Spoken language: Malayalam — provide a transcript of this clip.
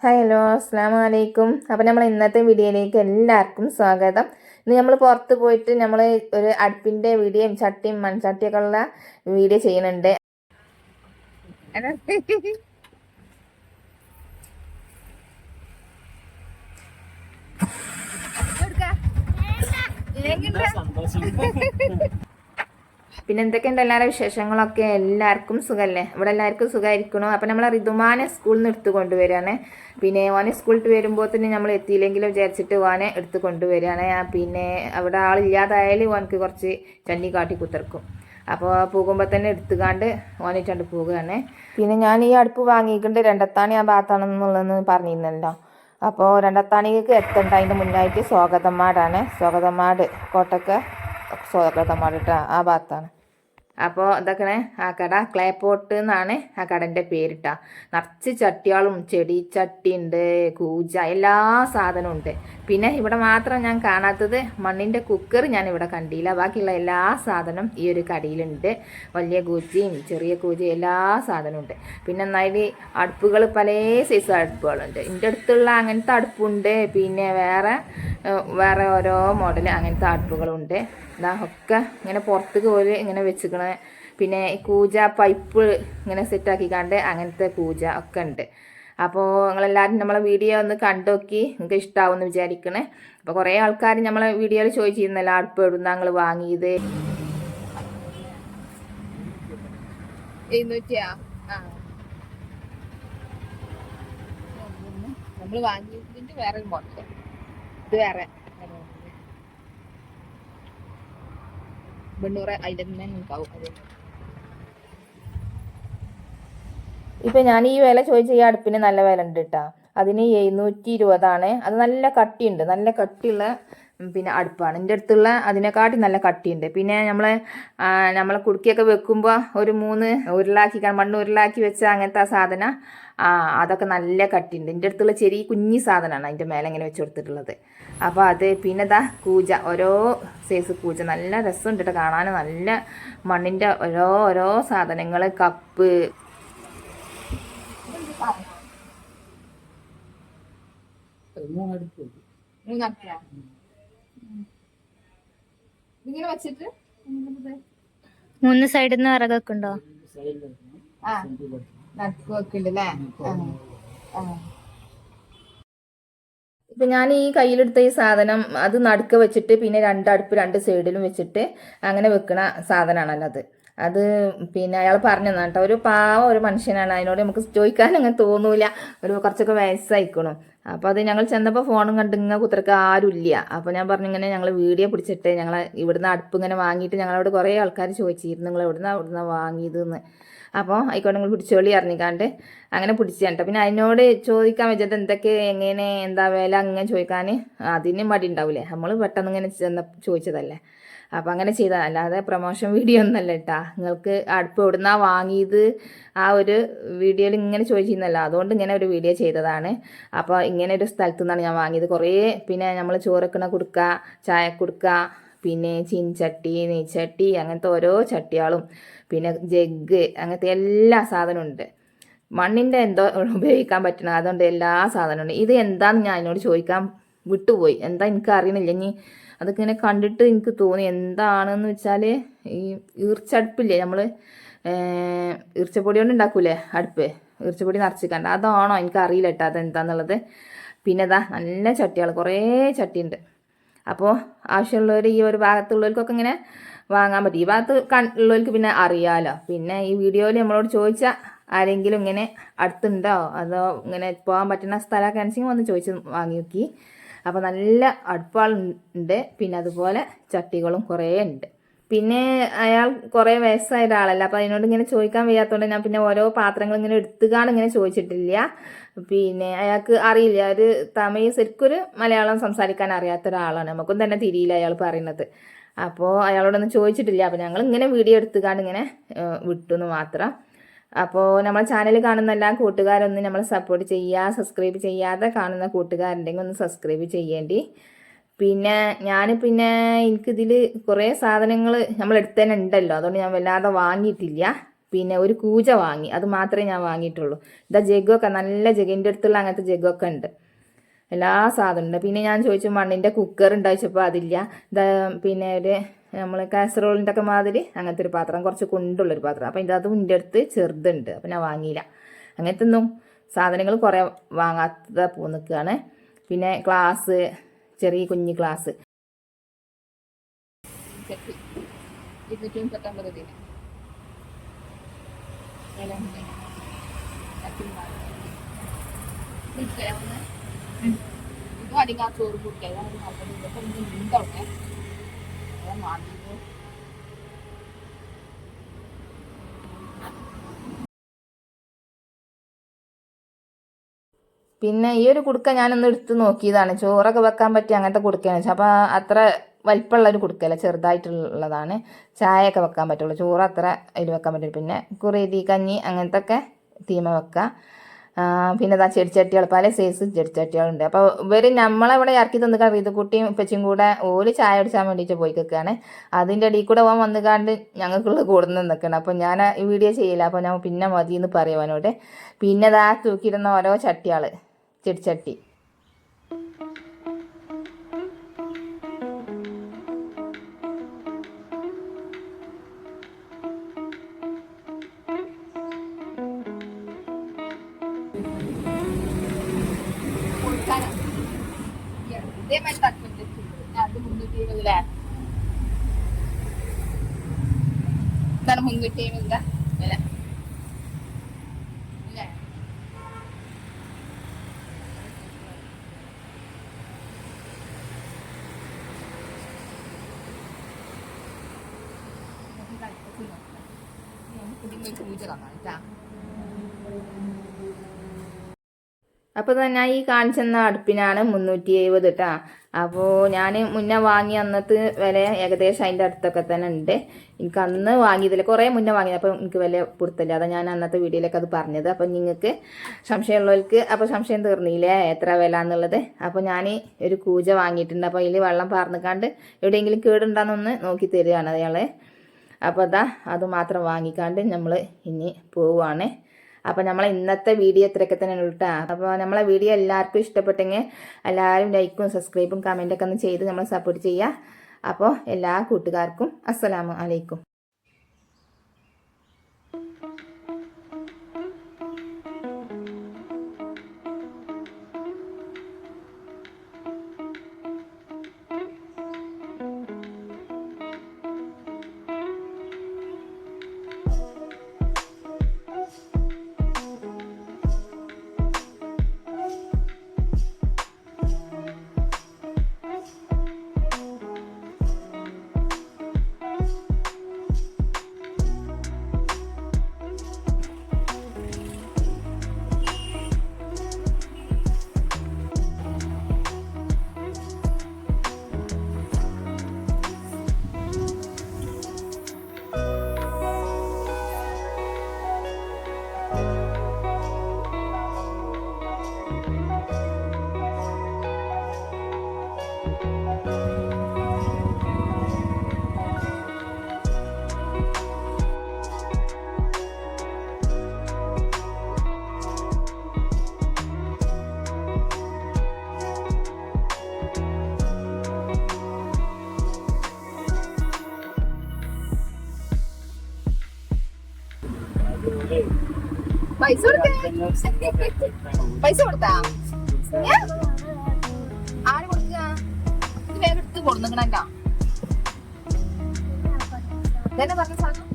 ഹലോ അസ്സാം വലൈക്കും. അപ്പം നമ്മൾ ഇന്നത്തെ വീഡിയോയിലേക്ക് എല്ലാവർക്കും സ്വാഗതം. ഇന്ന് നമ്മൾ പുറത്ത് പോയിട്ട് നമ്മൾ ഒരു അടുപ്പിൻ്റെ വീഡിയോയും ചട്ടിയും മൺചട്ടിയൊക്കെ ഉള്ള വീഡിയോ ചെയ്യുന്നുണ്ട്. പിന്നെ എന്തൊക്കെയുണ്ട് എല്ലാവരുടെ വിശേഷങ്ങളൊക്കെ? എല്ലാവർക്കും സുഖമല്ലേ? ഇവിടെ എല്ലാവർക്കും സുഖമായിരിക്കണോ? അപ്പം നമ്മൾ ഋതുമാനെ സ്കൂളിൽ നിന്ന് എടുത്ത് കൊണ്ടുവരികയാണ്. പിന്നെ ഓനെ സ്കൂളിൽ വരുമ്പോൾ തന്നെ നമ്മൾ എത്തിയില്ലെങ്കിലും വിചാരിച്ചിട്ട് ഓനെ എടുത്ത് കൊണ്ടുവരികയാണ്. പിന്നെ അവിടെ ആളില്ലാതായാലും ഓനക്ക് കുറച്ച് ചന്നി കാട്ടി കുത്തിർക്കും. അപ്പോൾ പോകുമ്പോൾ തന്നെ എടുത്തുകാണ്ട് ഓനിട്ടാണ്ട് പോവുകയാണ്. പിന്നെ ഞാൻ ഈ അടുപ്പ് വാങ്ങിയിട്ടുണ്ട് രണ്ടത്താണി ആ ഭാഗത്താണെന്നുള്ളതെന്ന് പറഞ്ഞിരുന്നല്ലോ. അപ്പോൾ രണ്ടത്താണിക്ക് എത്തണ്ട അതിൻ്റെ മുന്നായിട്ട് സ്വാഗതമാടാണ്. സ്വാഗതമാട് കോട്ടക്ക് സ്വാഗതമാട് കേട്ടോ, ആ ഭാഗത്താണ്. അപ്പോൾ ഇതൊക്കെ ആ കട ക്ലേപ്പോട്ട് എന്നാണ് ആ കടൻ്റെ പേരിട്ടാ. നിറച്ച് ചട്ടികളും ചെടി ഉണ്ട്, കൂജ, എല്ലാ സാധനവും ഉണ്ട്. പിന്നെ ഇവിടെ മാത്രം ഞാൻ കാണാത്തത് മണ്ണിൻ്റെ കുക്കർ ഞാൻ ഇവിടെ കണ്ടില്ല. ബാക്കിയുള്ള എല്ലാ സാധനവും ഈ ഒരു കടയിലുണ്ട്. വലിയ കൂജയും ചെറിയ കൂജയും എല്ലാ സാധനവും ഉണ്ട്. പിന്നെ നന്നായിട്ട് അടുപ്പുകൾ പല സൈസ് അടുപ്പുകളുണ്ട്. എൻ്റെ അടുത്തുള്ള അങ്ങനത്തെ അടുപ്പുണ്ട്. പിന്നെ വേറെ ഓരോ മോഡൽ അങ്ങനത്തെ അടുപ്പുകളുണ്ട്. ഇതാ ഒക്കെ ഇങ്ങനെ പുറത്തേക്ക് പോലെ ഇങ്ങനെ വെച്ചിക്കണ. പിന്നെ കൂജ പൈപ്പ് ഇങ്ങനെ സെറ്റാക്കിക്കാണ്ട് അങ്ങനത്തെ കൂജ ഒക്കെ ഉണ്ട്. അപ്പോൾ നിങ്ങളെല്ലാവരും നമ്മളെ വീഡിയോ ഒന്ന് കണ്ടോക്കി നിങ്ങൾക്ക് ഇഷ്ടമാവുമെന്ന് വിചാരിക്കണേ. അപ്പോൾ കുറേ ആൾക്കാർ നമ്മളെ വീഡിയോയിൽ ചോദിച്ചിരുന്നല്ലോ അടുപ്പ് എവിടുന്ന ഞങ്ങൾ വാങ്ങിയത്. 700 നമ്മൾ വാങ്ങിയതിൻ്റെ വേറെ മോഡൽ, ഇത് വേറെ 800 അതിൻ്റെ തന്നെ ഉണ്ടാവും. ഇപ്പം ഞാൻ ഈ വില ചോദിച്ച ഈ അടുപ്പിന് നല്ല വില ഉണ്ട് കേട്ടോ. അതിന് 720. അത് നല്ല കട്ടിയുണ്ട്, നല്ല കട്ടിയുള്ള പിന്നെ അടുപ്പാണ്. എൻ്റെ അടുത്തുള്ള അതിനെക്കാട്ടി നല്ല കട്ടിയുണ്ട്. പിന്നെ നമ്മളെ കുടുക്കിയൊക്കെ വെക്കുമ്പോൾ ഒരു 3 ഉരുളാക്കി മണ്ണ് ഉരുളാക്കി വെച്ച അങ്ങനത്തെ ആ സാധനം അതൊക്കെ നല്ല കട്ടിയുണ്ട്. എൻ്റെ അടുത്തുള്ള ചെറിയ കുഞ്ഞി സാധനമാണ് അതിൻ്റെ മേലെ ഇങ്ങനെ വെച്ച് കൊടുത്തിട്ടുള്ളത്. അപ്പോൾ അത് പിന്നെ കൂജ, ഓരോ സൈസ് കൂജ നല്ല രസമുണ്ട് കേട്ടോ കാണാൻ. നല്ല മണ്ണിൻ്റെ ഓരോ സാധനങ്ങൾ, കപ്പ്, ഇങ്ങനെ വെച്ചിട്ട് 3 സൈഡിൽ നിന്ന് വിറകൊക്കെ ഉണ്ടോ? നടുക്ക് വെക്കുന്നുണ്ട് അല്ലേ? ഇപ്പം ഞാൻ ഈ കയ്യിലെടുത്ത ഈ സാധനം അത് നടുക്ക് വെച്ചിട്ട് പിന്നെ 2 അടുപ്പ് 2 സൈഡിലും വെച്ചിട്ട് അങ്ങനെ വെക്കണ സാധനമാണല്ലോ അത്. പിന്നെ അയാൾ പറഞ്ഞു കേട്ടോ, ഒരു പാവം ഒരു മനുഷ്യനാണ്. അതിനോട് നമുക്ക് ചോദിക്കാൻ അങ്ങനെ തോന്നൂല. കുറച്ചൊക്കെ വയസ്സായിക്കണു. അപ്പോൾ അത് ഞങ്ങൾ ചെന്നപ്പോൾ ഫോണും കണ്ട് ഇങ്ങനെ കുത്തിരക്ക് ആരുമില്ല. അപ്പോൾ ഞാൻ പറഞ്ഞു ഇങ്ങനെ ഞങ്ങൾ വീഡിയോ പിടിച്ചിട്ട് ഞങ്ങൾ ഇവിടുന്ന് അടുപ്പ് ഇങ്ങനെ വാങ്ങിയിട്ട് ഞങ്ങളോട് കുറേ ആൾക്കാർ ചോദിച്ചിരുന്നു നിങ്ങൾ എവിടുന്ന വാങ്ങിയതെന്ന്. അപ്പോൾ ആയിക്കോട്ടെ നിങ്ങൾ പിടിച്ചോളി അറിഞ്ഞിക്കാണ്ട് അങ്ങനെ പിടിച്ചു കേട്ടോ. പിന്നെ അതിനോട് ചോദിക്കാൻ വെച്ചത് എന്തൊക്കെ എങ്ങനെ എന്താ വില അങ്ങനെ ചോദിക്കാൻ അതിന് മടി ഉണ്ടാവില്ലേ. നമ്മൾ പെട്ടെന്ന് ഇങ്ങനെ ചോദിച്ചതല്ലേ. അപ്പം അങ്ങനെ ചെയ്താൽ, അല്ലാതെ പ്രൊമോഷൻ വീഡിയോ ഒന്നല്ല കേട്ടാ. നിങ്ങൾക്ക് അടുപ്പ് എവിടുന്നാ വാങ്ങിയത് ആ ഒരു വീഡിയോയിൽ ഇങ്ങനെ ചോദിച്ചിരുന്നല്ലോ, അതുകൊണ്ട് ഇങ്ങനെ ഒരു വീഡിയോ ചെയ്തതാണ്. അപ്പോൾ ഇങ്ങനെ ഒരു സ്ഥലത്തു നിന്നാണ് ഞാൻ വാങ്ങിയത്. കുറേ പിന്നെ നമ്മൾ ചോറക്കണ കൊടുക്ക, ചായ കൊടുക്ക, പിന്നെ ചീൻചട്ടി, നെയ്ച്ചട്ടി, അങ്ങനത്തെ ഓരോ ചട്ടികളും, പിന്നെ ജഗ്, അങ്ങനത്തെ എല്ലാ സാധനവും ഉണ്ട്. മണ്ണിൻ്റെ എന്തോ ഉപയോഗിക്കാൻ പറ്റണം, അതുകൊണ്ട് എല്ലാ സാധനവും ഉണ്ട്. ഇത് എന്താണെന്ന് ഞാൻ അതിനോട് ചോദിക്കാൻ വിട്ടുപോയി. എന്താ എനിക്ക് അറിയണില്ല. ഇനി അതൊക്കെ ഇങ്ങനെ കണ്ടിട്ട് എനിക്ക് തോന്നി എന്താണെന്ന് വെച്ചാൽ ഈ ഈർച്ചടുപ്പില്ലേ, നമ്മൾ ഈർച്ചപ്പൊടി കൊണ്ട് ഉണ്ടാക്കൂലേ അടുപ്പ്, ഈർച്ചപ്പൊടി നിറച്ചിക്കണ്ട, അതാണോ എനിക്കറിയില്ല കേട്ടോ അതെന്താന്നുള്ളത്. പിന്നെ നല്ല ചട്ടികൾ, കുറേ ചട്ടിയുണ്ട്. അപ്പോൾ ആവശ്യമുള്ളവർ ഈ ഒരു ഭാഗത്തുള്ളവർക്കൊക്കെ ഇങ്ങനെ വാങ്ങാൻ പറ്റും. ഈ ഭാഗത്ത് ഉള്ളവർക്ക് പിന്നെ അറിയാമല്ലോ. പിന്നെ ഈ വീഡിയോയിൽ നമ്മളോട് ചോദിച്ചാൽ ആരെങ്കിലും ഇങ്ങനെ അടുത്തുണ്ടോ അതോ ഇങ്ങനെ പോകാൻ പറ്റുന്ന സ്ഥലമൊക്കെ ആണെങ്കിൽ വന്ന് ചോദിച്ച് വാങ്ങി നോക്കി. അപ്പോൾ നല്ല അടുപ്പുകളുണ്ട്. പിന്നെ അതുപോലെ ചട്ടികളും കുറേ ഉണ്ട്. പിന്നെ അയാൾ കുറേ വയസ്സായ ഒരാളല്ല, അപ്പോൾ അതിനോട് ഇങ്ങനെ ചോദിക്കാൻ വയ്യാത്തതുകൊണ്ട് ഞാൻ പിന്നെ ഓരോ പാത്രങ്ങൾ ഇങ്ങനെ എടുത്തുകാണ്ട് ഇങ്ങനെ ചോദിച്ചിട്ടില്ല. പിന്നെ അയാൾക്ക് അറിയില്ല, ഒരു തമിഴ് ശരിക്കൊരു മലയാളം സംസാരിക്കാൻ അറിയാത്ത ഒരാളാണ്. നമുക്കും തന്നെ തിരിയില്ല അയാൾ പറയുന്നത്. അപ്പോൾ അയാളോടൊന്നും ചോദിച്ചിട്ടില്ല. അപ്പോൾ ഞങ്ങൾ ഇങ്ങനെ വീഡിയോ എടുത്തുകാണ്ട് ഇങ്ങനെ വിട്ടുന്ന് മാത്രം. അപ്പോൾ നമ്മളെ ചാനൽ കാണുന്ന എല്ലാ കൂട്ടുകാരൊന്നും നമ്മളെ സപ്പോർട്ട് ചെയ്യുക. സബ്സ്ക്രൈബ് ചെയ്യാതെ കാണുന്ന കൂട്ടുകാരുണ്ടെങ്കിൽ ഒന്ന് സബ്സ്ക്രൈബ് ചെയ്യേണ്ടി. പിന്നെ എനിക്കിതിൽ കുറേ സാധനങ്ങൾ നമ്മളെടുത്ത് തന്നെ ഉണ്ടല്ലോ, അതുകൊണ്ട് ഞാൻ വല്ലാതെ വാങ്ങിയിട്ടില്ല. പിന്നെ ഒരു കൂജ വാങ്ങി. അത് മാത്രമേ ഞാൻ വാങ്ങിയിട്ടുള്ളൂ. ഇതാ ജഗ്ഗൊക്കെ നല്ല ജഗ്ഗിൻ്റെ അടുത്തുള്ള അങ്ങനത്തെ ജഗ്ഗൊക്കെ ഉണ്ട്, എല്ലാ സാധനവും ഉണ്ട്. പിന്നെ ഞാൻ ചോദിച്ചു മണ്ണിൻ്റെ കുക്കർ ഉണ്ടായിച്ചപ്പോൾ അതില്ല. പിന്നെ ഒരു നമ്മൾ കാസറോളിൻ്റെ ഒക്കെ മാതിരി അങ്ങനത്തെ ഒരു പാത്രം, കുറച്ച് കുണ്ടുള്ളൊരു പാത്രം. അപ്പം ഇതും എൻ്റെ അടുത്ത് ചെറുതുണ്ട്, അപ്പം ഞാൻ വാങ്ങിയില്ല. അങ്ങനത്തെ ഒന്നും സാധനങ്ങൾ കുറേ വാങ്ങാത്ത പോ നിൽക്കുകയാണ്. പിന്നെ ഗ്ലാസ്, ചെറിയ കുഞ്ഞ് glass 239 itu ada ngatur bukai lah, apa ni? Bukan bintang kan? Saya mandi tu. പിന്നെ ഈ ഒരു കുടുക്ക ഞാനൊന്ന് എടുത്ത് നോക്കിയതാണ്. ചോറൊക്കെ വെക്കാൻ പറ്റിയ അങ്ങനത്തെ കുടുക്കയാണ് വെച്ചാൽ. അപ്പോൾ അത്ര വലിപ്പമുള്ളൊരു കുടുക്കല്ല, ചെറുതായിട്ടുള്ളതാണ്. ചായയൊക്കെ വെക്കാൻ പറ്റുള്ളൂ, ചോറ് അത്ര അതിൽ വെക്കാൻ പറ്റില്ല. പിന്നെ കുറുതി കഞ്ഞി അങ്ങനത്തെ ഒക്കെ തീമ വെക്കുക. പിന്നെ ഇതാ ചെടിച്ചട്ടികൾ, പല സൈസ് ചെടിച്ചട്ടികളുണ്ട്. അപ്പോൾ ഇവർ നമ്മളവിടെ ഇറക്കി തന്നിക്കാണ് റീതുക്കുട്ടിയും ഉപ്പച്ചും കൂടെ ഓല് ചായ അടിച്ചാൻ വേണ്ടിയിട്ട് പോയി നിൽക്കുകയാണ്. അതിൻ്റെ ഇടയിൽ കൂടെ പോകാൻ വന്നുകാണ്ട് ഞങ്ങൾക്കുള്ള കൂടുന്ന് നിൽക്കണം. അപ്പോൾ ഞാൻ ഈ വീഡിയോ ചെയ്യില്ല, അപ്പോൾ ഞാൻ പിന്നെ മതി എന്ന് പറയുവാനോട്. പിന്നെ ഇതാ തൂക്കിയിരുന്ന ഓരോ ചട്ടികൾ, ചെടിച്ചട്ടി. ഇതാണ് 370 വില. അപ്പോൾ ഞാൻ ഈ കാണിച്ചെന്ന അടുപ്പിനാണ് 370 കേട്ടോ. അപ്പോൾ ഞാൻ മുന്നേ വാങ്ങി അന്നത്തെ വില ഏകദേശം അതിൻ്റെ അടുത്തൊക്കെ തന്നെ ഉണ്ട്. എനിക്ക് അന്ന് വാങ്ങിയതില്ല, കുറേ മുന്നേ വാങ്ങിയത്. അപ്പോൾ എനിക്ക് വില കൊടുത്തില്ല, അതാണ് ഞാൻ അന്നത്തെ വീഡിയോയിലൊക്കെ അത് പറഞ്ഞത്. അപ്പോൾ നിങ്ങൾക്ക് സംശയമുള്ളവർക്ക് അപ്പോൾ സംശയം തീർന്നില്ലേ എത്ര വില എന്നുള്ളത്. അപ്പോൾ ഞാൻ ഒരു കൂജ വാങ്ങിയിട്ടുണ്ട്. അപ്പോൾ അതിൽ വെള്ളം പാർന്നിക്കാണ്ട് എവിടെയെങ്കിലും കേടുണ്ടാകുന്നൊന്ന് നോക്കി തരികയാണ് അയാൾ. അപ്പോൾ അത് മാത്രം വാങ്ങിക്കാണ്ട് നമ്മൾ ഇനി പോവുകയാണ്. അപ്പോൾ നമ്മളെ ഇന്നത്തെ വീഡിയോ ഇത്രയൊക്കെ തന്നെ ഉള്ളൂ. അപ്പോൾ നമ്മളെ വീഡിയോ എല്ലാവർക്കും ഇഷ്ടപ്പെട്ടെങ്കിൽ എല്ലാവരും ലൈക്കും സബ്സ്ക്രൈബും കമൻറ്റൊക്കെ ഒന്ന് ചെയ്ത് നമ്മളെ സപ്പോർട്ട് ചെയ്യുക. അപ്പോൾ എല്ലാ കൂട്ടുകാർക്കും അസ്സലാമു അലൈക്കും. പൈസ കൊടുത്താ ആര് കൊടുക്കുക? ഇത് വേഗം എടുത്ത് കൊടുക്കണല്ലോ. ഇതന്നെ പറഞ്ഞ സാധനം